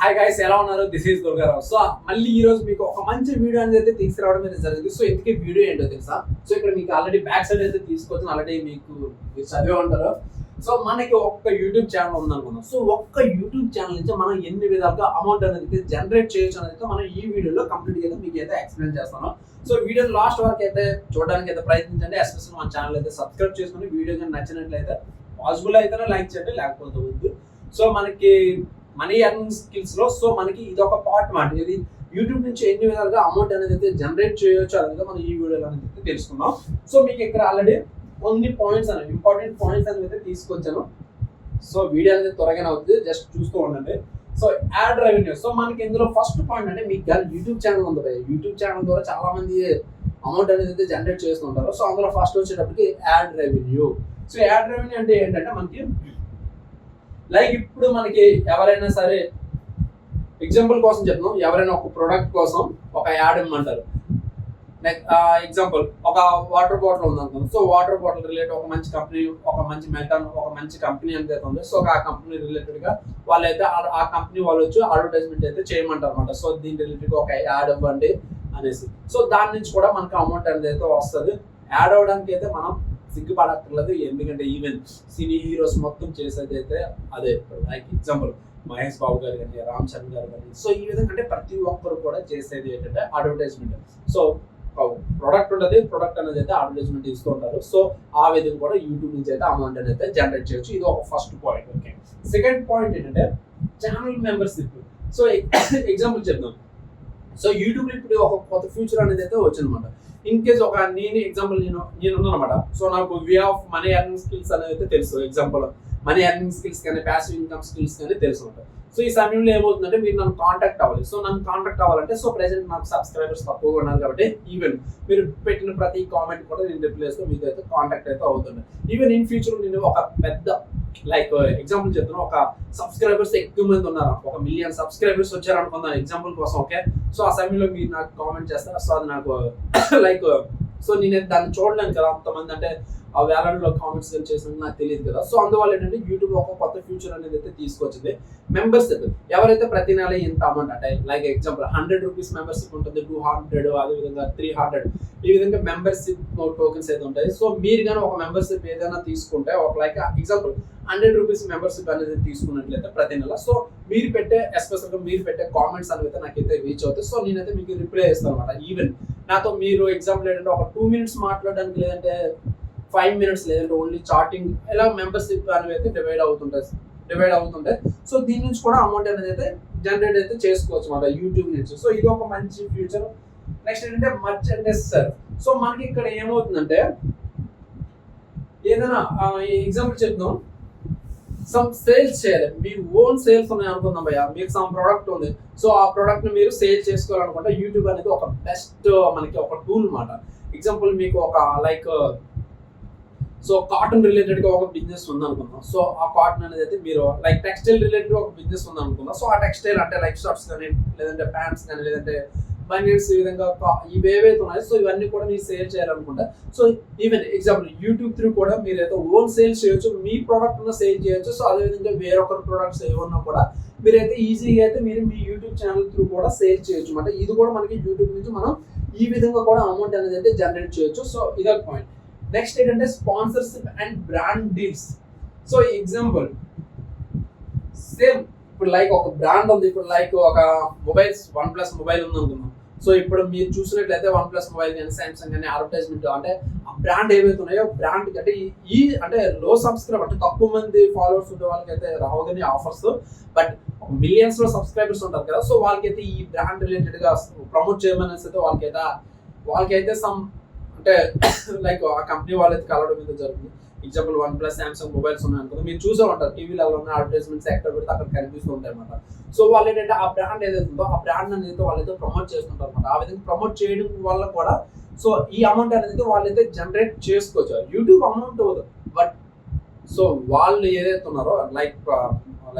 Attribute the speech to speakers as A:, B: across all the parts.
A: Hi guys, ఎలా ఉన్నారు? This is Durgarao. So మళ్ళీ ఈ రోజు మీకు ఒక మంచి వీడియో అనేది అయితే తీసుకురావడం అయితే జరిగింది. సో ఇందుకే వీడియో ఏంటో తెలుసా? సో ఇక్కడ మీకు ఆల్రెడీ బ్యాక్ సైడ్ అయితే తీసుకొచ్చిన ఆల్రెడీ మీరు చదివే ఉంటారు. సో మనకి ఒక్క యూట్యూబ్ ఛానల్ ఉందనుకున్నాం. సో ఒక్క యూట్యూబ్ ఛానల్ నుంచి మనం ఎన్ని విధాలుగా అమౌంట్ అనేది జనరేట్ చేయొచ్చు అనేది మనం ఈ వీడియోలో కంప్లీట్ గా మీకు అయితే ఎక్స్ప్లెయిన్ చేస్తాను. సో వీడియో లాస్ట్ వరకు అయితే చూడడానికి అయితే ప్రయత్నించండి. ఎస్పెషల్లీ మన ఛానల్ అయితే సబ్స్క్రైబ్ చేసుకుని వీడియో కానీ నచ్చినట్లయితే పాసిబుల్ అయితేనే లైక్ చేయండి, లేకపోతే వద్దు. సో మనకి మనీ ఎర్నింగ్ స్కిల్స్ లో సో మనకి ఇది ఒక పార్ట్ మాట. ఇది యూట్యూబ్ నుంచి ఎన్ని విధాలుగా అమౌంట్ అనేది అయితే జనరేట్ చేయొచ్చు అనేది మనం ఈ వీడియోలో అనేది అయితే తెలుసుకుందాం. సో మీకు ఇక్కడ ఆల్రెడీ కొన్ని పాయింట్స్ అనేది ఇంపార్టెంట్ పాయింట్స్ అనేది అయితే తీసుకొచ్చాను. సో వీడియో అనేది త్వరగానే అవుతుంది, జస్ట్ చూస్తూ ఉండండి. So add revenue. సో మనకి ఇందులో ఫస్ట్ పాయింట్ అంటే మీకు యూట్యూబ్ ఛానల్ ఉంది. యూట్యూబ్ ఛానల్ ద్వారా చాలా మంది అమౌంట్ అనేది అయితే జనరేట్ చేస్తుంటారు. సో అందులో ఫస్ట్ వచ్చేటప్పటికి add revenue. So add revenue అంటే ఏంటంటే మనకి లైక్ ఇప్పుడు మనకి ఎవరైనా సరే ఎగ్జాంపుల్ కోసం చెప్తున్నాం, ఎవరైనా ఒక ప్రోడక్ట్ కోసం ఒక యాడ్ ఇమ్మంటారు. ఎగ్జాంపుల్ ఒక వాటర్ బాటిల్ ఉంది అనుకుందాం. సో వాటర్ బాటిల్ రిలేటెడ్ ఒక మంచి కంపెనీ, ఒక మంచి మెటన్, ఒక మంచి కంపెనీ అనేది ఉంది. సో ఆ కంపెనీ రిలేటెడ్ గా వాళ్ళైతే ఆ కంపెనీ వాళ్ళు వచ్చి అడ్వర్టైజ్మెంట్ అయితే చేయమంటారు అనమాట. సో దీని రిలేటెడ్ ఒక యాడ్ ఇవ్వండి అనేసి. సో దాని నుంచి కూడా మనకి అమౌంట్ అనేది అయితే వస్తుంది. యాడ్ అవ్వడానికి అయితే మనం సిగ్గుపడక్కర్లేదు, ఎందుకంటే ఈవెన్ సినీ హీరోస్ మొత్తం చేసేది అయితే అదే. లైక్ ఎగ్జాంపుల్ మహేష్ బాబు గారు కానీ, రామ్ చరణ్ గారు కానీ. సో ఈ విధంగా అంటే ప్రతి ఒక్కరు కూడా చేసేది ఏంటంటే అడ్వర్టైజ్మెంట్. సో ప్రొడక్ట్ ఉంటుంది, ప్రొడక్ట్ అనేది అయితే అడ్వర్టైజ్మెంట్ ఇస్తూ ఉంటారు. సో ఆ విధంగా కూడా యూట్యూబ్ నుంచి అయితే అమౌంట్ అనేది అయితే జనరేట్ చేయొచ్చు. ఇది ఒక first point. Okay, second point ఏంటంటే ఛానల్ మెంబర్షిప్. సో ఎగ్జాంపుల్ చెప్తాం. సో యూట్యూబ్ ఇప్పుడు ఒక కొత్త ఫ్యూచర్ అనేది అయితే వచ్చిందన్నమాట. ఇన్ కేస్ ఒక నేను ఎగ్జాంపుల్ నేను ఉన్నానమాట. సో నాకు way of money earning skills అనేది అయితే తెలుసు. ఎగ్జాంపుల్ మనీ ఎర్నింగ్ స్కిల్స్ కానీ, ప్యాసివ్ ఇన్కమ్ స్కిల్స్ కానీ తెలుసు అనమాట. సో ఈ సమయంలో ఏమవుతుందంటే మీరు నన్ను కాంటాక్ట్ అవ్వాలి. సో నన్ను కాంటాక్ట్ అవ్వాలంటే సో ప్రెసెంట్ నాకు సబ్స్క్రైబర్స్ తక్కువగా ఉన్నారు కాబట్టి ఈవెన్ మీరు పెట్టిన ప్రతి కామెంట్ కూడా నేను రిప్లై చేస్తూ మీతో అయితే కాంటాక్ట్ అయితే అవుతుంది. ఈవెన్ ఇన్ ఫ్యూచర్ నేను ఒక పెద్ద లైక్ ఎగ్జాంపుల్ చెప్తున్నాను, ఒక సబ్స్క్రైబర్స్ ఎక్కువ మంది ఉన్నారు, 1 మిలియన్ సబ్స్క్రైబర్స్ వచ్చారు అనుకుందాం ఎగ్జాంపుల్ కోసం. ఓకే, సో ఆ సమయంలో మీరు నాకు కామెంట్ చేస్తారు. సో అది నాకు లైక్ సో నేను దాన్ని చూడలేను కదా, అంతమంది అంటే ఆ వేలలో కామెంట్స్ చేసినట్టు నాకు తెలియదు కదా. సో అందువల్ల ఏంటంటే యూట్యూబ్ ఒక కొత్త ఫ్యూచర్ అనేది అయితే తీసుకొచ్చింది. మెంబర్షిప్ ఎవరైతే ప్రతి నెల ఇంత అమౌంట్ అంటే లైక్ ఎగ్జాంపుల్ 100 రూపీస్ మెంబర్షిప్ ఉంటుంది, 200, అదేవిధంగా 300 ఈ విధంగా మెంబర్షిప్ టోకెన్స్ అయితే ఉంటాయి. సో మీరు కానీ ఒక మెంబర్షిప్ ఏదైనా తీసుకుంటే ఒక లైక్ ఎగ్జాంపుల్ 100 రూపీస్ మెంబర్షిప్ అనేది తీసుకున్నట్లయితే ప్రతి నెల సో మీరు పెట్టే ఎస్పెషల్గా మీరు పెట్టే కామెంట్స్ అనేవి అయితే నాకైతే రీచ్ అవుతాయి. సో నేనైతే మీకు రిప్లై చేస్తాను అనమాట. ఈవెన్ నాతో మీరు ఎగ్జాంపుల్ ఏంటంటే ఒక 2 మినిట్స్ మాట్లాడడానికి, లేదంటే 5 మినిట్స్, లేదంటే ఓన్లీ చాటింగ్, ఇలా మెంబర్షిప్ అనేవి అయితే డివైడ్ అవుతుంటాయి. సో దీని నుంచి కూడా అమౌంట్ అనేది అయితే జనరేట్ అయితే చేసుకోవచ్చు అన్నమాట యూట్యూబ్ నుంచి. సో ఇది ఒక మంచి ఫ్యూచర్. నెక్స్ట్ ఏంటంటే మర్చెండైజ్ సర్వ్. సో మనకి ఇక్కడ ఏమవుతుందంటే ఏదైనా ఎగ్జాంపుల్ చెప్తాం, సమ్ సేల్స్ చేయాలి. మీ ఓన్ సేల్స్ ఉన్నాయి అనుకుందాం భయ్యా, మీకు సమ్ ప్రోడక్ట్ ఉంది. సో ఆ ప్రోడక్ట్ ని మీరు సేల్ చేసుకోవాలనుకుంటే యూట్యూబ్ అనేది ఒక బెస్ట్ మనకి ఒక టూల్ అన్నమాట. ఎగ్జాంపుల్ మీకు ఒక లైక్ సో కాటన్ రిలేటెడ్ గా ఒక బిజినెస్ ఉంది అనుకుందాం. సో ఆ కాటన్ అనేది అయితే మీరు లైక్ టెక్స్టైల్ రిలేటెడ్ ఒక బిజినెస్ ఉంది అనుకుందాం. సో ఆ టెక్స్టైల్ అంటే లైక్ షర్ట్స్ కానీ, లేదంటే ప్యాంట్స్ కానీ, లేదంటే బనియన్స్, ఈ విధంగా ఇవేవైతే ఉన్నాయో సో ఇవన్నీ కూడా మీరు సేల్ చేయాలనుకుంటా. So even example YouTube through కూడా మీరు అయితే ఓన్ సేల్ చేయొచ్చు, మీ ప్రోడక్ట్ ఉన్న సేల్ చేయొచ్చు. సో అదేవిధంగా వేరొకరి ప్రోడక్ట్స్ ఏమన్నా కూడా మీరైతే ఈజీగా అయితే మీరు మీ యూట్యూబ్ ఛానల్ త్రూ కూడా సేల్ చేయొచ్చు అనమాట. ఇది కూడా మనకి యూట్యూబ్ నుంచి మనం ఈ విధంగా కూడా అమౌంట్ అనేది అయితే జనరేట్ చేయొచ్చు. సో ఇదొక పాయింట్. నెక్స్ట్ ఏంటంటే sponsorship and brand deals. So example same ఇప్పుడు లైక్ ఒక బ్రాండ్ ఉంది. ఇప్పుడు లైక్ ఒక మొబైల్స్ OnePlus మొబైల్ ఉంది అనుకున్నాం. సో ఇప్పుడు మీరు చూసినట్లయితే OnePlus మొబైల్ కానీ, సామ్సంగ్ కానీ అడ్వర్టైజ్మెంట్ అంటే ఆ బ్రాండ్ ఏవైతే ఉన్నాయో బ్రాండ్ అంటే ఈ అంటే లో సబ్స్క్రైబ్ అంటే తక్కువ మంది ఫాలోవర్స్ ఉండే వాళ్ళకైతే రావు కానీ ఆఫర్స్, బట్ మిలియన్స్ లో సబ్స్క్రైబర్స్ ఉంటారు కదా. సో వాళ్ళకైతే ఈ బ్రాండ్ రిలేటెడ్ గా ప్రమోట్ చేయమనేసి అయితే వాళ్ళకైతే సమ్ అంటే లైక్ ఆ కంపెనీ వాళ్ళైతే కలవడం మీద జరుగుతుంది. ఎగ్జాంపుల్ OnePlus, సామ్సంగ్ మొబైల్స్ ఉన్నాయి అనుకుంటే మీరు చూసే ఉంటారు టీవీలో ఉన్న అడ్వర్టైజ్మెంట్స్ ఎక్కడ పెడితే అక్కడ కనిపిస్తూ ఉంటాయి అనమాట. సో వాళ్ళు ఏంటంటే ఆ బ్రాండ్ ఏదైతే ఉందో ఆ బ్రాండ్ అనేది వాళ్ళైతే ప్రమోట్ చేస్తుంటారు అనమాట. ఆ విధంగా ప్రమోట్ చేయడం వల్ల కూడా సో ఈ అమౌంట్ అనేది వాళ్ళైతే జనరేట్ చేసుకోవచ్చు. యూట్యూబ్ అమౌంట్ అవుతుంది, బట్ సో వాళ్ళు ఏదైతే ఉన్నారో లైక్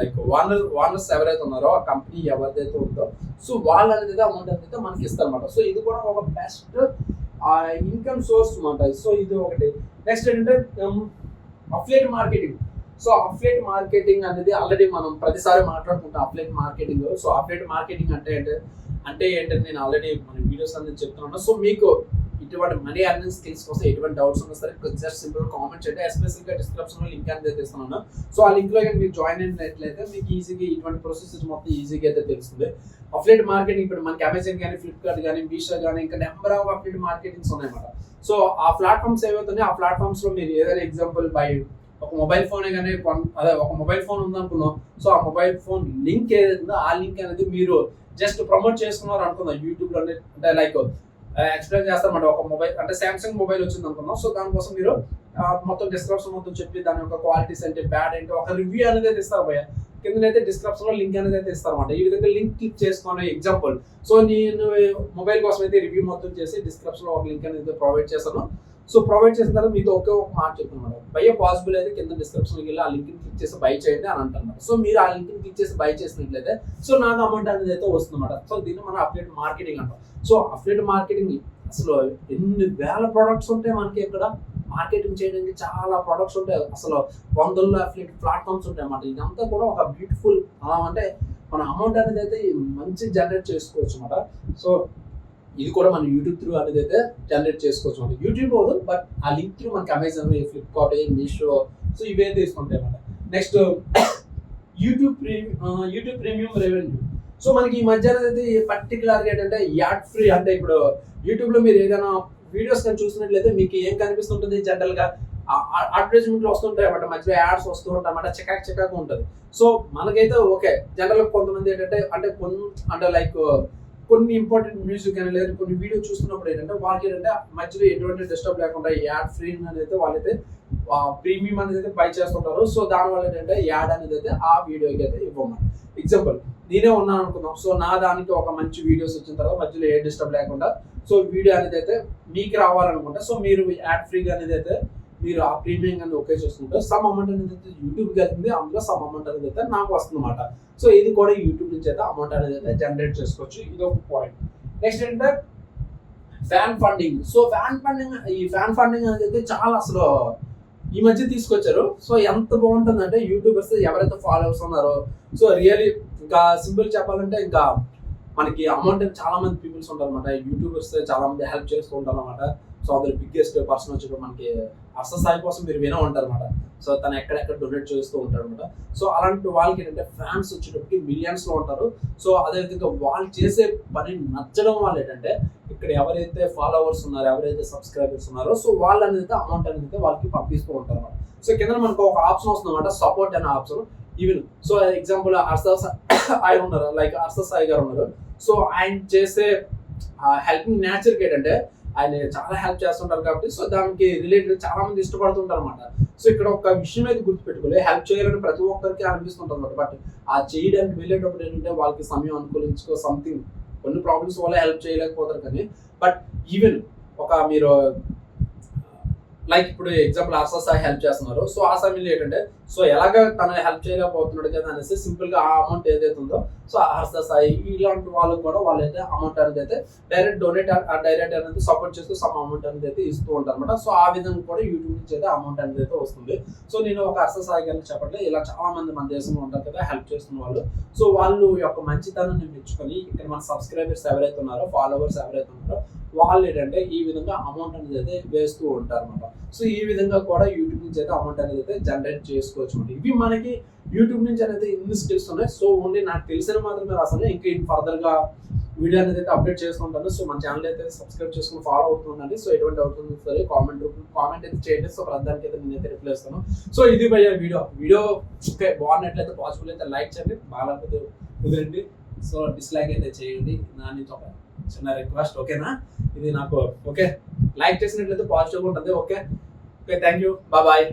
A: ఓనర్స్ ఎవరైతే ఉన్నారో ఆ కంపెనీ ఎవరిదైతే ఉందో సో వాళ్ళు అనేది అమౌంట్ అనేది మనకి ఇస్తారు అనమాట. సో ఇది కూడా ఒక బెస్ట్ ఇన్కమ్ సోర్స్ అనమాట. సో ఇది ఒకటి. నెక్స్ట్ ఏంటంటే affiliate marketing. So affiliate marketing అనేది ఆల్రెడీ మనం ప్రతిసారి మాట్లాడుకుంటాం affiliate marketing. So affiliate marketing అంటే ఏంటంటే నేను ఆల్రెడీ మన వీడియోస్ అనేది చెప్తున్నాను. సో మీకు ఇటువంటి మనీ ఎర్నింగ్ స్కిల్స్ కోసం ఎటువంటి డౌట్స్ ఉన్నా సరే జస్ట్ సింపుల్ కామెంట్ చేయండి. ఎస్పెషల్గా డిస్క్రిప్షన్లో లింక్ అనేది ఇస్తున్నాను. సో ఆ లింక్లో కానీ మీరు జాయిన్ అయినట్లయితే మీకు ఈజీగా ఇటువంటి ప్రొసెసెస్ మొత్తం ఈజీగా అయితే తెలుస్తుంది. అఫ్లేట్ మార్కెటింగ్ ఇప్పుడు మనకి అమెజాన్ కానీ ఫ్లిప్కార్ట్ కానీ మీషో కానీ ఇంకా నెంబర్ ఆఫ్ అఫ్లేట్ మార్కెటింగ్స్ ఉన్నాయన్నమాట. సో ఆ ప్లాట్ఫామ్స్ ఏవైతున్నాయి ఆ ప్లాట్ఫామ్స్లో మీరు ఏదైనా ఎగ్జాంపుల్ బై ఒక మొబైల్ ఫోనే కానీ అదే ఒక మొబైల్ ఫోన్ ఉందనుకున్నాం. సో ఆ మొబైల్ ఫోన్ లింక్ ఏదైతుందో ఆ లింక్ అనేది మీరు జస్ట్ ప్రమోట్ చేసుకున్నారు అనుకుందాం యూట్యూబ్లో. అంటే లైక్ ఎక్స్ప్లెయిన్ చేస్తారన్నమాట. ఒక మొబైల్ అంటే సామ్సంగ్ మొబైల్ వచ్చింది అనుకుందాం. సో దానికోసం మీరు మొత్తం డిస్క్రిప్షన్ మొత్తం చెప్పి దాని యొక్క క్వాలిటీస్ ఏంటి బ్యాడ్ ఏంటి ఒక రివ్యూ అనేది అయితే ఇస్తారు భయ్య. కిందనైతే డిస్క్రిప్షన్ లో లింక్ అనేది అయితే ఇస్తారన్నమాట. ఈ విధంగా లింక్ క్లిక్ చేసుకునే ఎగ్జాంపుల్. సో నేను మొబైల్ కోసం అయితే రివ్యూ మొత్తం చేసి డిస్క్రిప్షన్ లో ఒక లింక్ అనేది ప్రొవైడ్ చేస్తాను. సో ప్రొవైడ్ చేసిన తర్వాత మీతో ఒకే ఒక మాట చెప్తున్నారు, భయ్య పాసిబుల్ అయితే కింద డిస్క్రిప్షన్కి వెళ్ళి ఆ లింక్ క్లిక్ చేసి బై చేయండి అని అంటున్నారు. సో మీరు ఆ లింక్ క్లిక్ చేసి బై చేసినట్లయితే సో నాకు అమౌంట్ అనేది అయితే వస్తుందన్నమాట. సో దీన్ని మనం అఫ్లేట్ మార్కెటింగ్ అంటాం. సో అఫ్లేట్ మార్కెటింగ్ అసలు ఎన్ని వేల ప్రొడక్ట్స్ ఉంటాయి మనకి ఇక్కడ మార్కెటింగ్ చేయడానికి చాలా ప్రొడక్ట్స్ ఉంటాయి. అసలు వందల్లో అఫ్లేట్ ప్లాట్ఫామ్స్ ఉంటాయి అన్నమాట. ఇదంతా కూడా ఒక బ్యూటిఫుల్ అంటే మన అమౌంట్ అనేది అయితే మంచి జనరేట్ చేసుకోవచ్చు అన్నమాట. సో ఇది కూడా మన యూట్యూబ్ త్రూ అనేది అయితే జనరేట్ చేసుకోవచ్చు అనమాట. యూట్యూబ్ పోదు బట్ ఆ లింక్ త్రూ మనకి అమెజాన్ ఫ్లిప్కార్ట్ మీషో సో ఇవే తీసుకుంటాయి అన్నమాట. Next YouTube premium revenue. So మనకి ఈ మధ్య అనేది పర్టికులర్గా ఏంటంటే యాడ్ ఫ్రీ. అంటే ఇప్పుడు యూట్యూబ్లో మీరు ఏదైనా వీడియోస్ కానీ చూసినట్లయితే మీకు ఏం కనిపిస్తుంటుంది జనరల్గా అడ్వర్టైజ్మెంట్లు వస్తుంటాయి అన్నమాట. మధ్యలో యాడ్స్ వస్తూ ఉంటాయి అన్నమాట. చికాకు ఉంటుంది. సో మనకైతే ఓకే జనరల్గా కొంతమంది ఏంటంటే అంటే లైక్ కొన్ని ఇంపార్టెంట్ మ్యూజిక్ అని లేదా కొన్ని వీడియో చూస్తున్నప్పుడు ఏంటంటే వాళ్ళకి ఏంటంటే మధ్యలో ఎటువంటి డిస్టర్బ్ లేకుండా యాడ్ ఫ్రీ అనేది అయితే వాళ్ళైతే ప్రీమియం అనేది అయితే బై చేస్తుంటారు. సో దానివల్ల ఏంటంటే యాడ్ అనేది అయితే ఆ వీడియోకి అయితే ఇవ్వమని. ఎగ్జాంపుల్ నేనే ఉన్నాను అనుకుందాం. సో నా దానికి ఒక మంచి వీడియోస్ వచ్చిన తర్వాత మధ్యలో ఏ డిస్టర్బ్ లేకుండా సో వీడియో అనేది అయితే మీకు రావాలనుకుంటే సో మీరు యాడ్ ఫ్రీగా అనేది అయితే మీరు ఆ ప్రీమియం అనేది ఓకే చేసుకుంటే సమ్ అమౌంట్ అనేది అయితే యూట్యూబ్కి వెళ్తుంది. అందులో సమ్ అమౌంట్ అనేది అయితే నాకు వస్తుంది అనమాట. సో ఇది కూడా యూట్యూబ్ నుంచి అయితే అమౌంట్ అనేది అయితే జనరేట్ చేసుకోవచ్చు. ఇది ఒక పాయింట్. నెక్స్ట్ ఏంటంటే ఫ్యాన్ ఫండింగ్. సో ఈ ఫ్యాన్ ఫండింగ్ అనేది అయితే చాలా అసలు ఈ మధ్య తీసుకొచ్చారు. సో ఎంత బాగుంటుందంటే యూట్యూబర్స్ ఎవరైతే ఫాలోవర్స్ ఉన్నారో సో రియలీ ఇంకా సింపుల్ చెప్పాలంటే ఇంకా మనకి అమౌంట్ చాలా మంది పీపుల్స్ ఉంటారు అనమాట. యూట్యూబర్స్ చాలా మంది హెల్ప్ చేస్తూ ఉంటారు అనమాట. సో అందులో బిగ్గెస్ట్ పర్సన్ వచ్చి మనకి అర్ససాయి కోసం మీరు వినే ఉంటారు అనమాట. సో తను ఎక్కడెక్కడ డొనేట్ చేస్తూ ఉంటారు అనమాట. సో అలాంటి వాళ్ళకి ఏంటంటే ఫ్యాన్స్ వచ్చేటప్పటికి మిలియన్స్ లో ఉంటారు. సో అదేవిధంగా వాళ్ళు చేసే పని నచ్చడం వల్ల ఏంటంటే ఇక్కడ ఎవరైతే ఫాలోవర్స్ ఉన్నారో ఎవరైతే సబ్స్క్రైబర్స్ ఉన్నారో సో వాళ్ళు అనేది అమౌంట్ అనేది వాళ్ళకి పంపిస్తూ ఉంటారు అనమాట. సో కింద మనకు ఒక ఆప్షన్ వస్తుంది అనమాట, సపోర్ట్ అనే ఆప్షన్. ఈవెన్ సో ఎగ్జాంపుల్ ఆయన ఉన్నారు, లైక్ అర్ససాయి గారు ఉన్నారు. సో ఆయన చేసే హెల్పింగ్ నేచర్కి ఏంటంటే ఆయన చాలా హెల్ప్ చేస్తుంటారు కాబట్టి సో దానికి రిలేటెడ్ చాలా మంది ఇష్టపడుతుంటారు అనమాట. సో ఇక్కడ ఒక విషయం అయితే గుర్తుపెట్టుకోవాలి, హెల్ప్ చేయాలని ప్రతి ఒక్కరికి అనిపిస్తుంటారు అనమాట. బట్ ఆ చేయడానికి వెళ్ళేటప్పుడు ఏంటంటే వాళ్ళకి సమయం అనుకూలించుకో సంథింగ్ కొన్ని ప్రాబ్లమ్స్ వల్ల హెల్ప్ చేయలేకపోతారు. కానీ బట్ ఈవెన్ ఒక మీరు లైక్ ఇప్పుడు ఎగ్జాంపుల్ అర్ససాయి హెల్ప్ చేస్తున్నారు. సో ఆ సమయంలో ఏంటంటే సో ఎలాగ తను హెల్ప్ చేయలేకపోతున్నాడు కదా అనేసి సింపుల్ గా ఆ అమౌంట్ ఏదైతే ఉందో సో అర్ససాయి ఇలాంటి వాళ్ళకి కూడా వాళ్ళైతే అమౌంట్ అనేది అయితే డైరెక్ట్ అనేది సపోర్ట్ చేస్తూ సమ్ అమౌంట్ అనేది అయితే ఇస్తూ ఉంటారు అనమాట. సో ఆ విధంగా కూడా యూట్యూబ్ నుంచి అయితే అమౌంట్ అనేది అయితే వస్తుంది. సో నేను ఒక అర్ససాయి గారిని చెప్పట్లేదు, ఇలా చాలా మంది మన దేశంలో ఉంటారు కదా హెల్ప్ చేస్తున్న వాళ్ళు. సో వాళ్ళు యొక్క మంచితనాన్ని మెచ్చుకొని ఇక్కడ మన సబ్స్క్రైబర్స్ ఎవరైతే ఉన్నారో ఫాలోవర్స్ ఎవరైతే ఉన్నారో వాళ్ళు ఏంటంటే ఈ విధంగా అమౌంట్ అనేది అయితే వేస్తూ ఉంటారు అనమాట. సో ఈ విధంగా కూడా యూట్యూబ్ నుంచి అయితే అమౌంట్ అనేది అయితే జనరేట్ చేసుకోవచ్చు అనమాట. ఇవి మనకి యూట్యూబ్ నుంచి అనేది ఇన్ని స్కిల్స్ ఉన్నాయి. సో ఓన్లీ నాకు తెలిసిన మాత్రమే రాసాను, ఇంకా ఫర్దర్ గా వీడియో అనేది అయితే అప్డేట్ చేస్తుంటాను. సో మన ఛానల్ అయితే సబ్స్క్రైబ్ చేసుకుని ఫాలో అవుతుందండి. సో ఎటువంటి డౌట్ ఉంది సరే కామెంట్ అయితే చేయండి. సో ప్రధానికి అయితే నేనైతే రిప్లై ఇస్తాను. సో ఇది భయ్య వీడియో ఓకే బాగున్నట్లయితే పాసిబుల్ అయితే లైక్ చేయండి, బాగాలేకపోతే కుదిరండి. సో డిస్లైక్ అయితే చేయండి. నా నుంచి ఒక చిన్న రిక్వెస్ట్, ఓకేనా? ఇది నాకు ఓకే లైక్ చేసినట్లయితే పాజిటివ్గా ఉంటుంది. Okay thank you, bye.